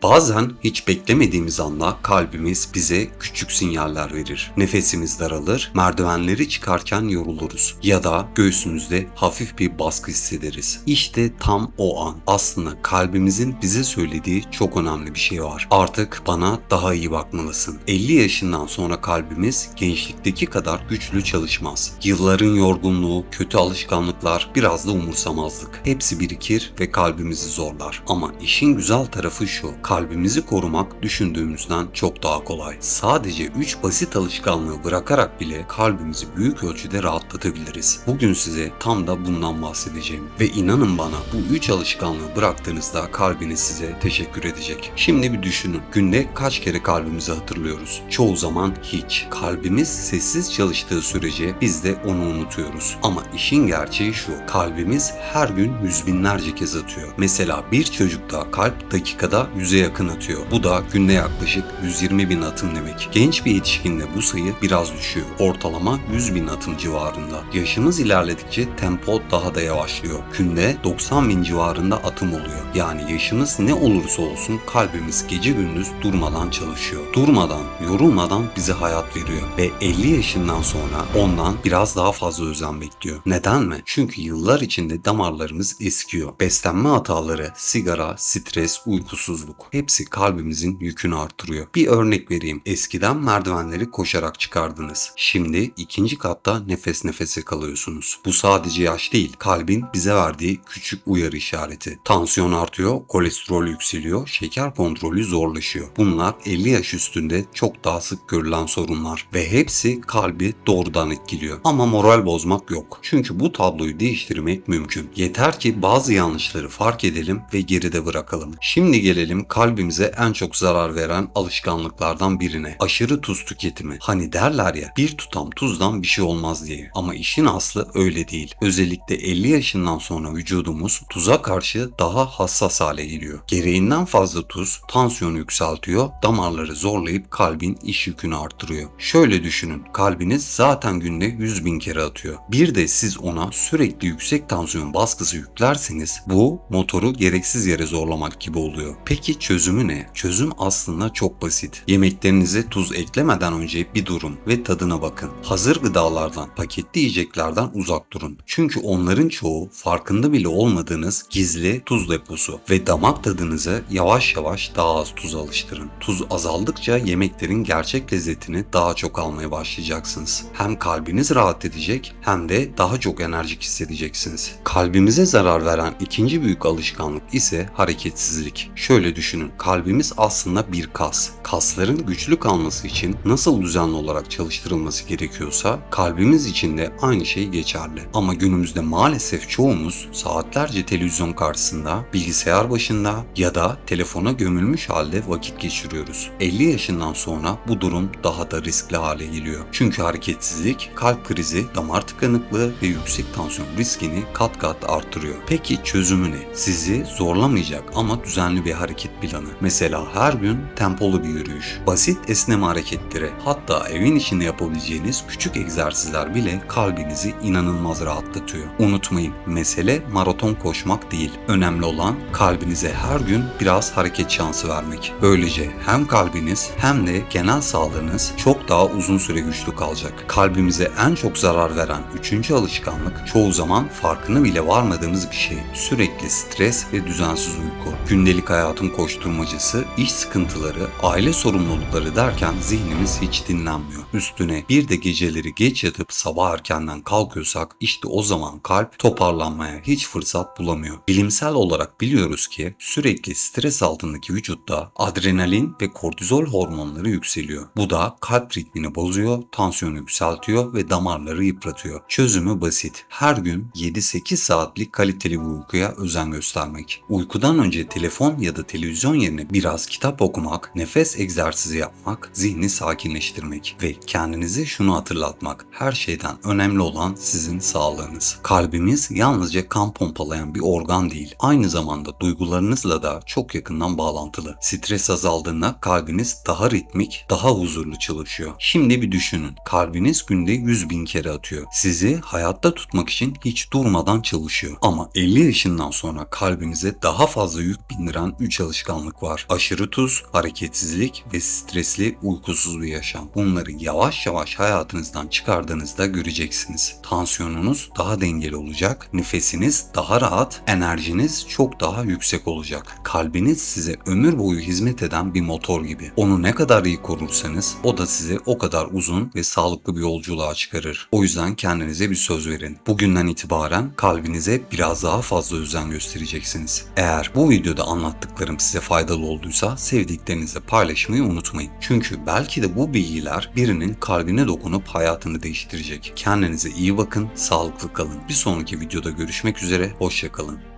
Bazen hiç beklemediğimiz anda kalbimiz bize küçük sinyaller verir. Nefesimiz daralır, merdivenleri çıkarken yoruluruz ya da göğsümüzde hafif bir baskı hissederiz. İşte tam o an aslında kalbimizin bize söylediği çok önemli bir şey var. Artık bana daha iyi bakmalısın. 50 yaşından sonra kalbimiz gençlikteki kadar güçlü çalışmaz. Yılların yorgunluğu, kötü alışkanlıklar, biraz da umursamazlık. Hepsi birikir ve kalbimizi zorlar. Ama işin güzel tarafı şu: kalbimizi korumak düşündüğümüzden çok daha kolay. Sadece 3 basit alışkanlığı bırakarak bile kalbimizi büyük ölçüde rahatlatabiliriz. Bugün size tam da bundan bahsedeceğim. Ve inanın bana, bu 3 alışkanlığı bıraktığınızda kalbiniz size teşekkür edecek. Şimdi bir düşünün. Günde kaç kere kalbimizi hatırlıyoruz? Çoğu zaman hiç. Kalbimiz sessiz çalıştığı sürece biz de onu unutuyoruz. Ama işin gerçeği şu: kalbimiz her gün yüz binlerce kez atıyor. Mesela bir çocukta kalp dakikada 100'e yakın atıyor. Bu da günde yaklaşık 120 bin atım demek. Genç bir yetişkinde bu sayı biraz düşüyor. Ortalama 100 bin atım civarında. Yaşımız ilerledikçe tempo daha da yavaşlıyor. Günde 90 bin civarında atım oluyor. Yani yaşımız ne olursa olsun kalbimiz gece gündüz durmadan çalışıyor. Durmadan, yorulmadan bize hayat veriyor. Ve 50 yaşından sonra ondan biraz daha fazla özen bekliyor. Neden mi? Çünkü yıllar içinde damarlarımız eskiyor. Beslenme hataları, sigara, stres, uykusuzluk hepsi kalbimizin yükünü artırıyor. Bir örnek vereyim. Eskiden merdivenleri koşarak çıkardınız. Şimdi ikinci katta nefes nefese kalıyorsunuz. Bu sadece yaş değil, kalbin bize verdiği küçük uyarı işareti. Tansiyon artıyor, kolesterol yükseliyor, şeker kontrolü zorlaşıyor. Bunlar 50 yaş üstünde çok daha sık görülen sorunlar ve hepsi kalbi doğrudan etkiliyor. Ama moral bozmak yok. Çünkü bu tabloyu değiştirmek mümkün. Yeter ki bazı yanlışları fark edelim ve geride bırakalım. Şimdi gelelim kalbimize en çok zarar veren alışkanlıklardan birine: aşırı tuz tüketimi. Hani derler ya, bir tutam tuzdan bir şey olmaz diye. Ama işin aslı öyle değil. Özellikle 50 yaşından sonra vücudumuz tuza karşı daha hassas hale geliyor. Gereğinden fazla tuz tansiyonu yükseltiyor, damarları zorlayıp kalbin iş yükünü artırıyor. Şöyle düşünün, kalbiniz zaten günde 100 bin kere atıyor. Bir de siz ona sürekli yüksek tansiyon baskısı yüklerseniz bu motoru gereksiz yere zorlamak gibi oluyor. Peki çözümü ne? Çözüm aslında çok basit. Yemeklerinize tuz eklemeden önce bir durun ve tadına bakın. Hazır gıdalardan, paketli yiyeceklerden uzak durun. Çünkü onların çoğu farkında bile olmadığınız gizli tuz deposu ve damak tadınızı yavaş yavaş daha az tuza alıştırın. Tuz azaldıkça yemeklerin gerçek lezzetini daha çok almaya başlayacaksınız. Hem kalbiniz rahat edecek hem de daha çok enerjik hissedeceksiniz. Kalbimize zarar veren ikinci büyük alışkanlık ise hareketsizlik. Şöyle düşünün, kalbimiz aslında bir kas. Kasların güçlü kalması için nasıl düzenli olarak çalıştırılması gerekiyorsa kalbimiz için de aynı şey geçerli. Ama günümüzde maalesef çoğumuz saatlerce televizyon karşısında, bilgisayar başında ya da telefona gömülmüş halde vakit geçiriyoruz. 50 yaşından sonra bu durum daha da riskli hale geliyor. Çünkü hareketsizlik kalp krizi, damar tıkanıklığı ve yüksek tansiyon riskini kat kat artırıyor. Peki çözümü ne? Sizi zorlamayacak ama düzenli bir hareket planı. Mesela her gün tempolu bir yürüyüş, basit esneme hareketleri, hatta evin içinde yapabileceğiniz küçük egzersizler bile kalbinizi inanılmaz rahatlatıyor. Unutmayın, mesele maraton koşmak değil. Önemli olan kalbinize her gün biraz hareket şansı vermek. Böylece hem kalbiniz hem de genel sağlığınız çok daha uzun süre güçlü kalacak. Kalbimize en çok zarar veren üçüncü alışkanlık çoğu zaman farkına bile varmadığımız bir şey: sürekli stres ve düzensiz uyku. Gündelik hayatın koşturmacası, iş sıkıntıları, aile sorumlulukları derken zihnimiz hiç dinlenmiyor. Üstüne bir de geceleri geç yatıp sabah erkenden kalkıyorsak işte o zaman kalp toparlanmaya hiç fırsat bulamıyor. Bilimsel olarak biliyoruz ki sürekli stres altındaki vücutta adrenalin ve kortizol hormonları yükseliyor. Bu da kalp ritmini bozuyor, tansiyonu yükseltiyor ve damarları yıpratıyor. Çözümü basit: her gün 7-8 saatlik kaliteli bir uykuya özen göstermek. Uykudan önce telefon ya da televizyon yerine biraz kitap okumak, nefes egzersizi yapmak, zihni sakinleştirmek ve kendinize şunu hatırlatmak: her şeyden önemli olan sizin sağlığınız. Kalbimiz yalnızca kan pompalayan bir organ değil, aynı zamanda duygularınızla da çok yakından bağlantılı. Stres azaldığında kalbiniz daha ritmik, daha huzurlu çalışıyor. Şimdi bir düşünün, kalbiniz günde 100 bin kere atıyor. Sizi hayatta tutmak için hiç durmadan çalışıyor. Ama 50 yaşından sonra kalbinize daha fazla yük bindiren 3 alışkanlık alışkanlık var. Aşırı tuz, hareketsizlik ve stresli, uykusuz bir yaşam. Bunları yavaş yavaş hayatınızdan çıkardığınızda göreceksiniz. Tansiyonunuz daha dengeli olacak, nefesiniz daha rahat, enerjiniz çok daha yüksek olacak. Kalbiniz size ömür boyu hizmet eden bir motor gibi. Onu ne kadar iyi korursanız o da sizi o kadar uzun ve sağlıklı bir yolculuğa çıkarır. O yüzden kendinize bir söz verin. Bugünden itibaren kalbinize biraz daha fazla özen göstereceksiniz. Eğer bu videoda anlattıklarım size faydalı olduysa sevdiklerinizle paylaşmayı unutmayın. Çünkü belki de bu bilgiler birinin kalbine dokunup hayatını değiştirecek. Kendinize iyi bakın, sağlıklı kalın. Bir sonraki videoda görüşmek üzere, hoşça kalın.